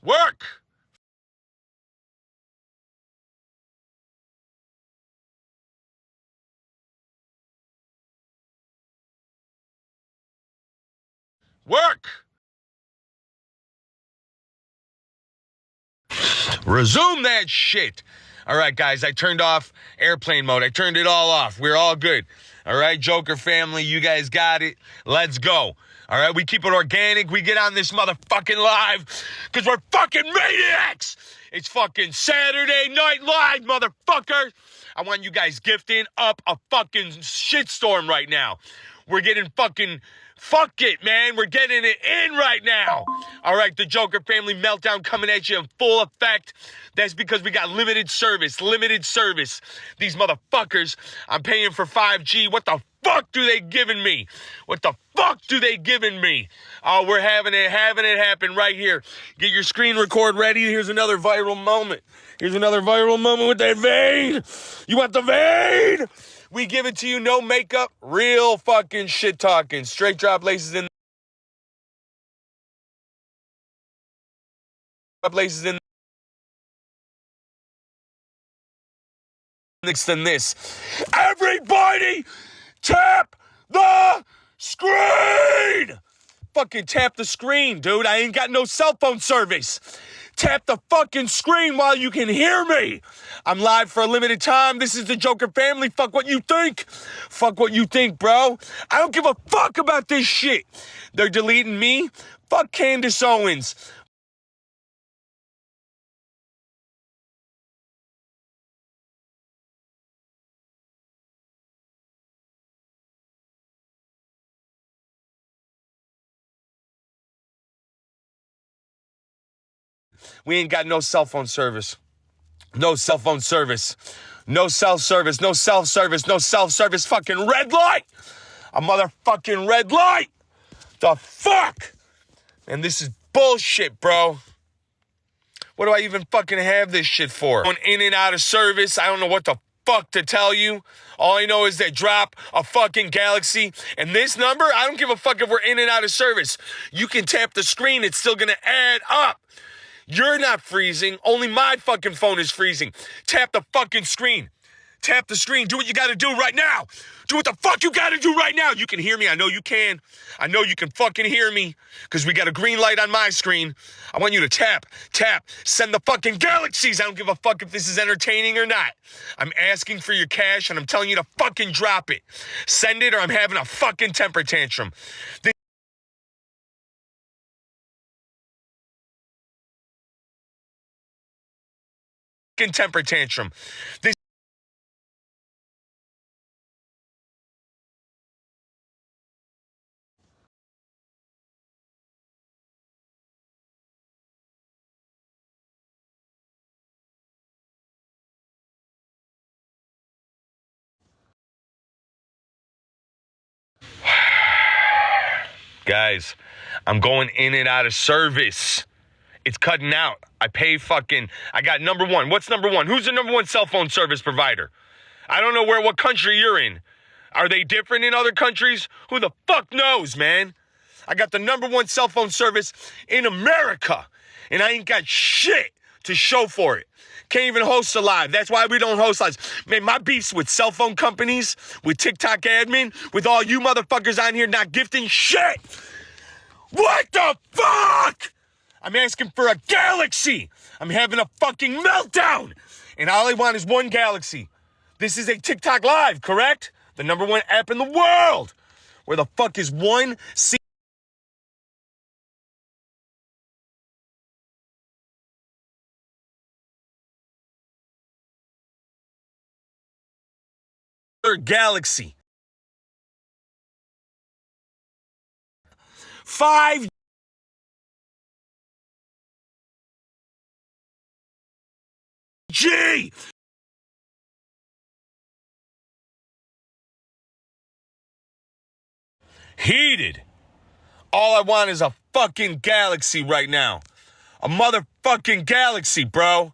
Work! Work! Resume that shit. All right, guys, I turned off airplane mode. I turned it all off. We're all good. All right, Joker family, you guys got it. Let's go. All right, we keep it organic. We get on this motherfucking live because we're fucking maniacs. It's fucking Saturday Night Live, motherfucker. I want you guys gifting up a fucking shitstorm right now. We're getting fucking... Fuck it, man. We're getting it in right now. All right, the Joker family meltdown coming at you in full effect. That's because we got limited service. These motherfuckers, I'm paying for 5G. What the fuck do they giving me? Oh, we're having it happen right here. Get your screen record ready. Here's another viral moment. With that vein. You want the vein? We give it to you, no makeup, real fucking shit talking. Straight drop laces in. Next than this. Everybody tap the screen! Fucking tap the screen, dude. I ain't got no cell phone service. Tap the fucking screen while you can hear me. I'm live for a limited time. This is the Joker family. Fuck what you think. Bro. I don't give a fuck about this shit. They're deleting me. Fuck Candace Owens. We ain't got no cell phone service. No self-service. Fucking red light. A motherfucking red light. The fuck? And this is bullshit, bro. What do I even fucking have this shit for? Going in and out of service. I don't know what the fuck to tell you. All I know is they drop a fucking Galaxy. And this number, I don't give a fuck if we're in and out of service. You can tap the screen. It's still going to add up. You're not freezing. Only my fucking phone is freezing. Tap the fucking screen. Tap the screen. Do what you got to do right now. Do what the fuck you got to do right now. You can hear me. I know you can. I know you can fucking hear me because we got a green light on my screen. I want you to tap. Send the fucking galaxies. I don't give a fuck if this is entertaining or not. I'm asking for your cash and I'm telling you to fucking drop it. Send it or I'm having a fucking temper tantrum. Temper tantrum. This guys, I'm going in and out of service. It's cutting out. I got number one. What's number one? Who's the number one cell phone service provider? I don't know what country you're in. Are they different in other countries? Who the fuck knows, man? I got the number one cell phone service in America, and I ain't got shit to show for it. Can't even host a live. That's why we don't host lives. Man, my beefs with cell phone companies, with TikTok admin, with all you motherfuckers on here not gifting shit. What the fuck? I'm asking for a Galaxy. I'm having a fucking meltdown. And all I want is one Galaxy. This is a TikTok live, correct? The number one app in the world. Where the fuck is one Galaxy? 5G. Heated. All I want is a fucking Galaxy right now. A motherfucking Galaxy, bro.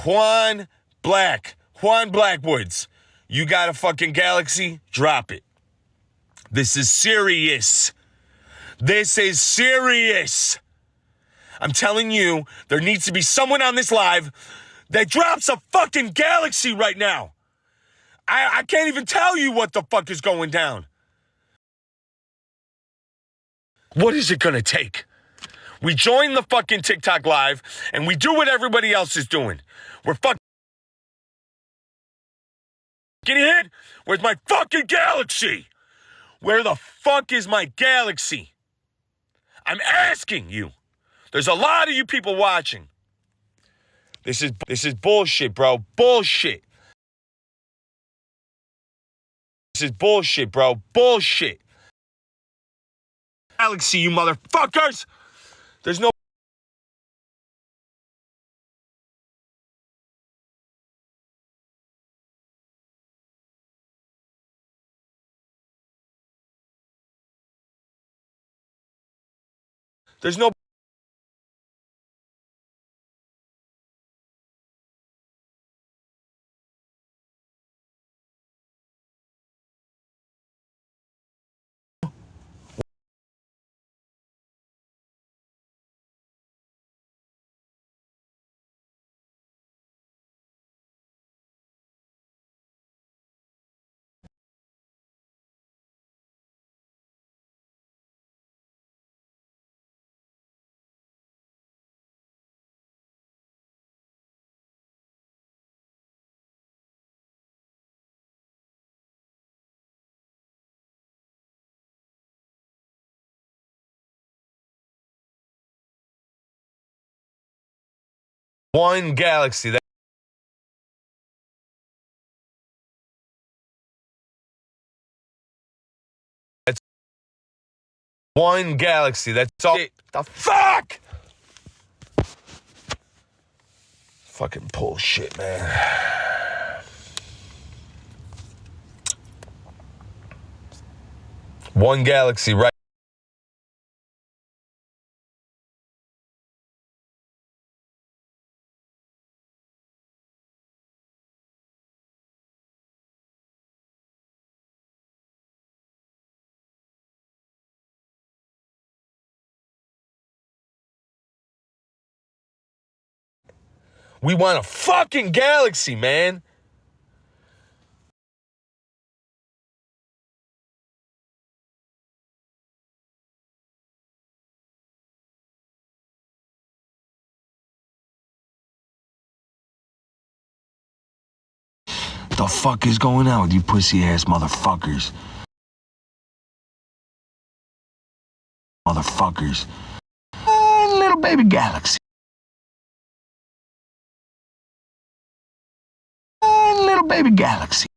Juan Blackwoods. You got a fucking Galaxy? Drop it. This is serious. I'm telling you, there needs to be someone on this live that drops a fucking galaxy right now. I can't even tell you what the fuck is going down. What is it gonna take? We join the fucking TikTok live and we do what everybody else is doing. We're fucking hit. Where's my fucking galaxy? Where the fuck is my galaxy? I'm asking you. There's a lot of you people watching. This is bullshit, bro. Bullshit. This is bullshit, bro. Bullshit. Galaxy, you motherfuckers. There's no one galaxy. That's one galaxy. That's all. The fuck? Fucking bullshit, man. One galaxy, right? We want a fucking galaxy, man. The fuck is going on with you pussy ass motherfuckers? Motherfuckers. Little baby galaxy. Little baby galaxy.